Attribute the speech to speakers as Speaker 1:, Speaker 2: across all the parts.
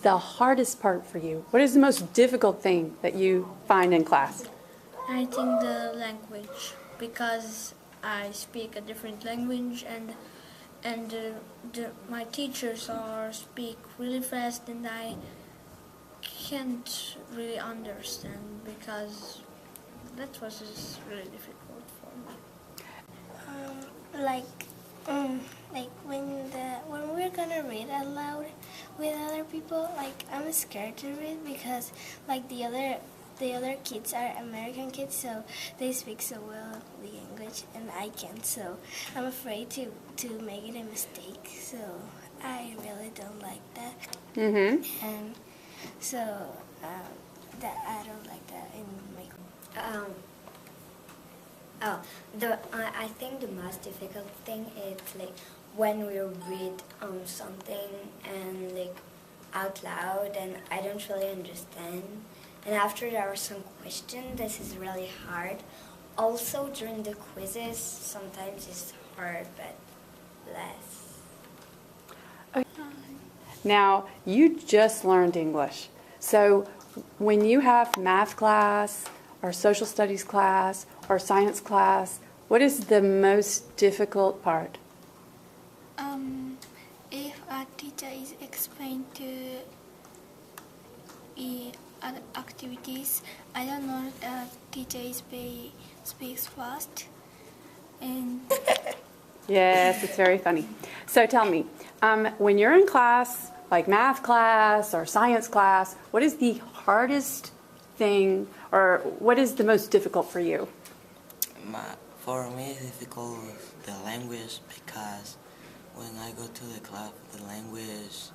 Speaker 1: the hardest part for you? What is the most difficult thing that you find in class?
Speaker 2: I think the language, because I speak a different language and my teachers are speak really fast and I can't really understand because that was just really difficult for me.
Speaker 3: Like when we're gonna read aloud with other people, like I'm scared to read because like the other kids are American kids, so they speak so well the English and I can't. So I'm afraid to make it a mistake. So I really don't like that. And so that I don't like that in my.
Speaker 4: I think the most difficult thing is like when we read something and like out loud and I don't really understand. And after there are some questions, this is really hard. Also during the quizzes, sometimes it's hard, but less.
Speaker 1: Now, you just learned English. So when you have math class or social studies class or science class, what is the most difficult part?
Speaker 3: If a teacher is explained to other activities, I don't know teacher speaks fast and
Speaker 1: Yes, it's very funny. So tell me, when you're in class, like math class or science class, what is the hardest thing or what is the most difficult for you?
Speaker 5: For me, it's difficult the language because when I go to the class, the language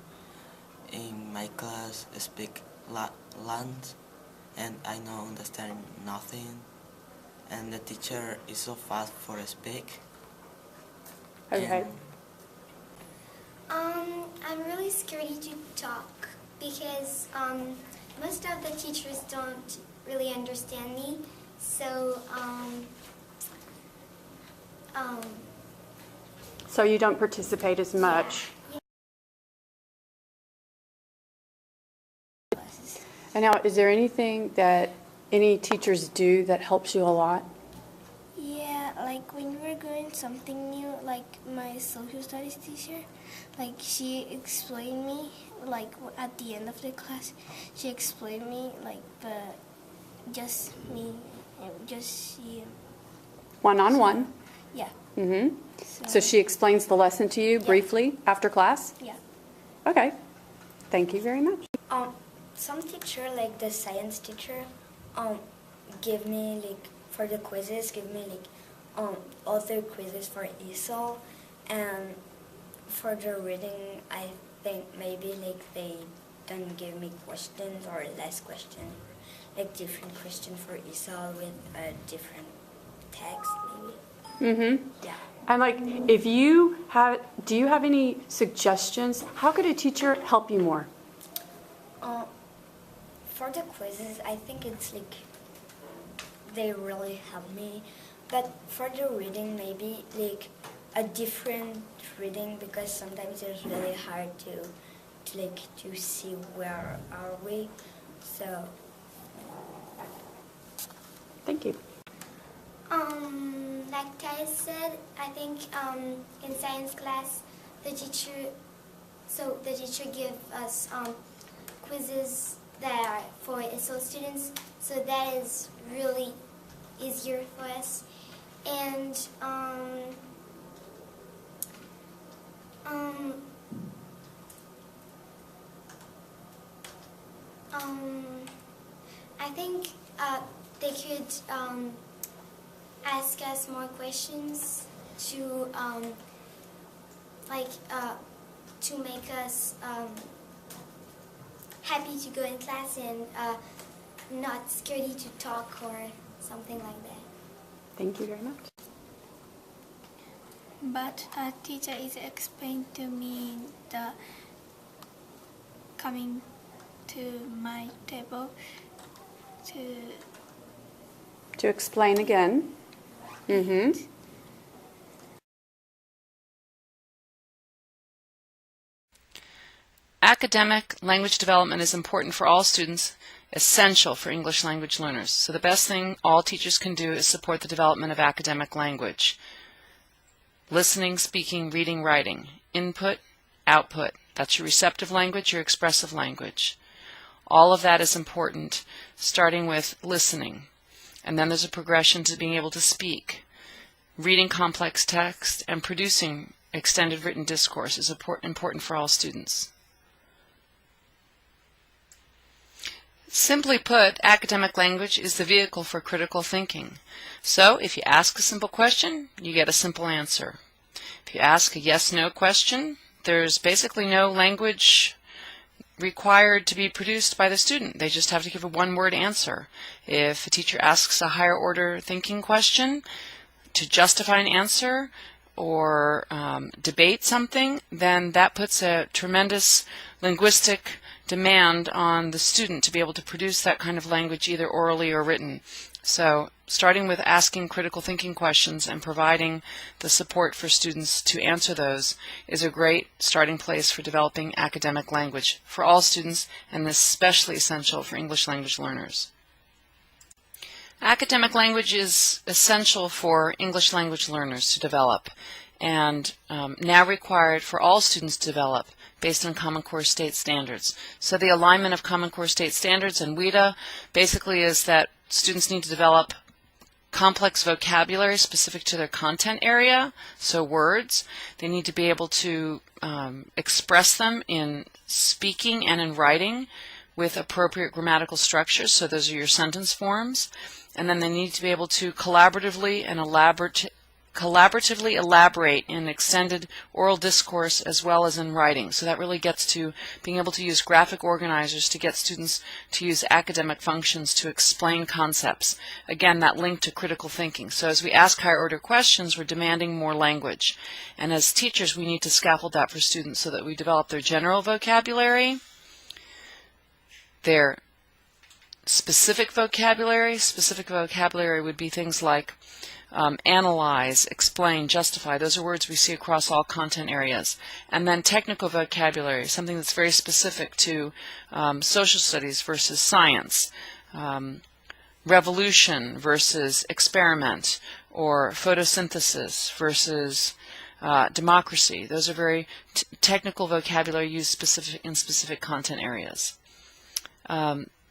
Speaker 5: in my class I speak land and I don't understand nothing, and the teacher is so fast for speak.
Speaker 1: Okay.
Speaker 6: I'm really scared to talk because most of the teachers don't really understand me. So
Speaker 1: So you don't participate as much. And now, is there anything that any teachers do that helps you a lot?
Speaker 3: yeah, like when we're doing something new, like my social studies teacher, like she explained me, like at the end of the class, she explained me, like but just me, just she.
Speaker 1: One-on-one?
Speaker 3: Yeah.
Speaker 1: Mm-hmm. So she explains the lesson to you briefly after class?
Speaker 3: Yeah.
Speaker 1: Okay. Thank you very much.
Speaker 4: Some teacher, like the science teacher, give me like for the quizzes, give me like other quizzes for ESOL, and for the reading, I think maybe like they don't give me questions or less questions, like different questions for ESOL with a different text maybe.
Speaker 1: Mm-hmm.
Speaker 4: Yeah.
Speaker 1: And like, if you have, do you have any suggestions? How could a teacher help you more?
Speaker 4: For the quizzes, I think it's like they really help me. But for the reading, maybe like a different reading because sometimes it's really hard to see where are we. So.
Speaker 1: Thank you.
Speaker 6: like Thais said, I think in science class the teacher give us quizzes that are for ESOL students, so that is really easier for us. And I think they could ask us more questions to to make us happy to go in class and not scared to talk or something like that.
Speaker 1: Thank you very much.
Speaker 3: But a teacher is explained to me the coming to my table
Speaker 1: To explain again. Mm-hmm.
Speaker 7: Academic language development is important for all students, essential for English language learners. So the best thing all teachers can do is support the development of academic language. Listening, speaking, reading, writing. Input, output. That's your receptive language, your expressive language. All of that is important, starting with listening. And then there's a progression to being able to speak. Reading complex text and producing extended written discourse is important for all students. Simply put, academic language is the vehicle for critical thinking. So if you ask a simple question, you get a simple answer. If you ask a yes-no question, there's basically no language required to be produced by the student. They just have to give a one-word answer. If a teacher asks a higher order thinking question to justify an answer or debate something, then that puts a tremendous linguistic demand on the student to be able to produce that kind of language either orally or written. So starting with asking critical thinking questions and providing the support for students to answer those is a great starting place for developing academic language for all students, and especially essential for English language learners. Academic language is essential for English language learners to develop, and now required for all students to develop based on Common Core State Standards. So the alignment of Common Core State Standards and WIDA basically is that students need to develop complex vocabulary specific to their content area, so words. They need to be able to express them in speaking and in writing with appropriate grammatical structures, so those are your sentence forms. And then they need to be able to collaboratively elaborate in extended oral discourse as well as in writing. So that really gets to being able to use graphic organizers to get students to use academic functions to explain concepts. Again, that link to critical thinking. So as we ask higher order questions, we're demanding more language. And as teachers, we need to scaffold that for students so that we develop their general vocabulary, their specific vocabulary. Specific vocabulary would be things like analyze, explain, justify. Those are words we see across all content areas. And then technical vocabulary, something that's very specific to social studies versus science, revolution versus experiment, or photosynthesis versus democracy. Those are very technical vocabulary used in specific content areas.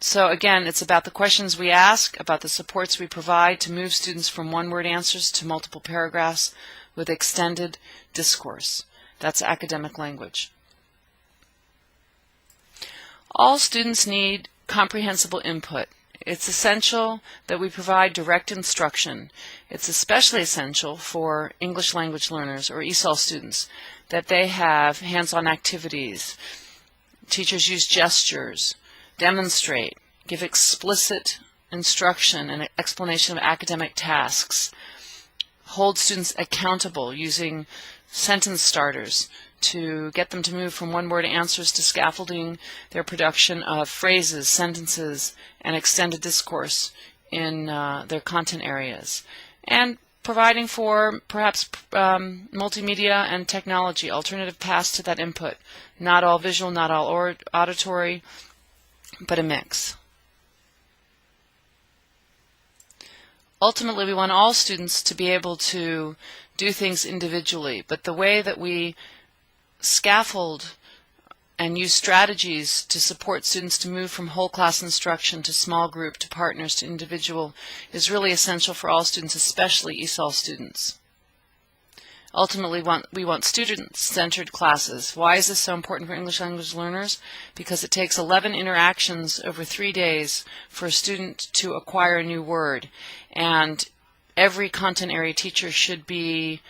Speaker 7: So again, it's about the questions we ask, about the supports we provide to move students from one-word answers to multiple paragraphs with extended discourse. That's academic language. All students need comprehensible input. It's essential that we provide direct instruction. It's especially essential for English language learners or ESOL students that they have hands-on activities. Teachers use gestures, demonstrate, give explicit instruction and explanation of academic tasks, hold students accountable using sentence starters to get them to move from one-word answers to scaffolding their production of phrases, sentences, and extended discourse in their content areas, and providing for perhaps multimedia and technology, alternative paths to that input, not all visual, not all auditory, but a mix. Ultimately, we want all students to be able to do things individually, but the way that we scaffold and use strategies to support students to move from whole class instruction to small group to partners to individual is really essential for all students, especially ESOL students. Ultimately, we want student-centered classes. Why is this so important for English language learners? Because it takes 11 interactions over 3 days for a student to acquire a new word. And every content area teacher should be,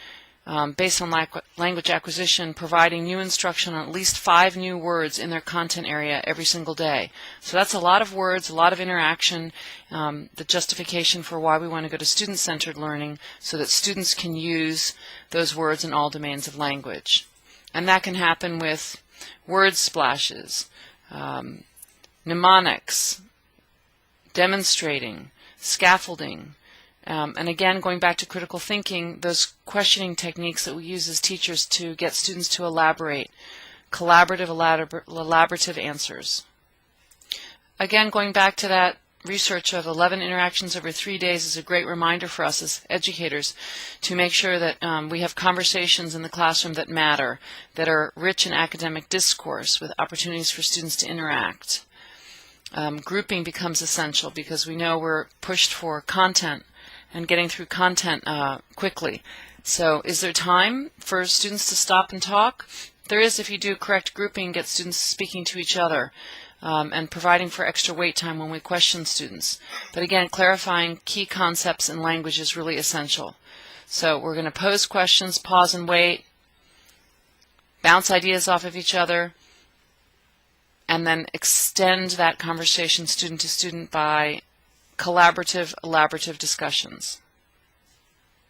Speaker 7: based on language acquisition, providing new instruction on at least 5 new words in their content area every single day. So that's a lot of words, a lot of interaction, the justification for why we want to go to student-centered learning so that students can use those words in all domains of language. And that can happen with word splashes, mnemonics, demonstrating, scaffolding, and again, going back to critical thinking, those questioning techniques that we use as teachers to get students to elaborate, collaborative, elaborative answers. Again, going back to that research of 11 interactions over 3 days is a great reminder for us as educators to make sure that we have conversations in the classroom that matter, that are rich in academic discourse with opportunities for students to interact. Grouping becomes essential because we know we're pushed for content and getting through content quickly. So is there time for students to stop and talk? There is if you do correct grouping, get students speaking to each other. And providing for extra wait time when we question students. But again, clarifying key concepts in language is really essential. So we're going to pose questions, pause and wait, bounce ideas off of each other, and then extend that conversation student to student by collaborative, elaborative discussions.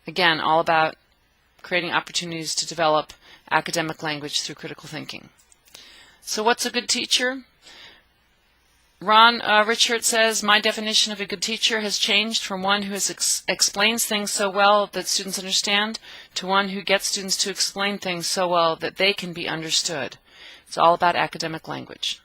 Speaker 7: Again, all about creating opportunities to develop academic language through critical thinking. So what's a good teacher? Ron Richard says, my definition of a good teacher has changed from one who explains things so well that students understand to one who gets students to explain things so well that they can be understood. It's all about academic language.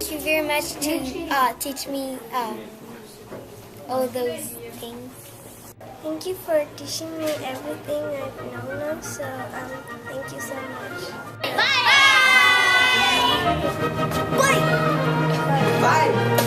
Speaker 6: Thank you very much to teach me all those things. Thank you for teaching me everything I've known of, so thank you so much. Bye! Bye!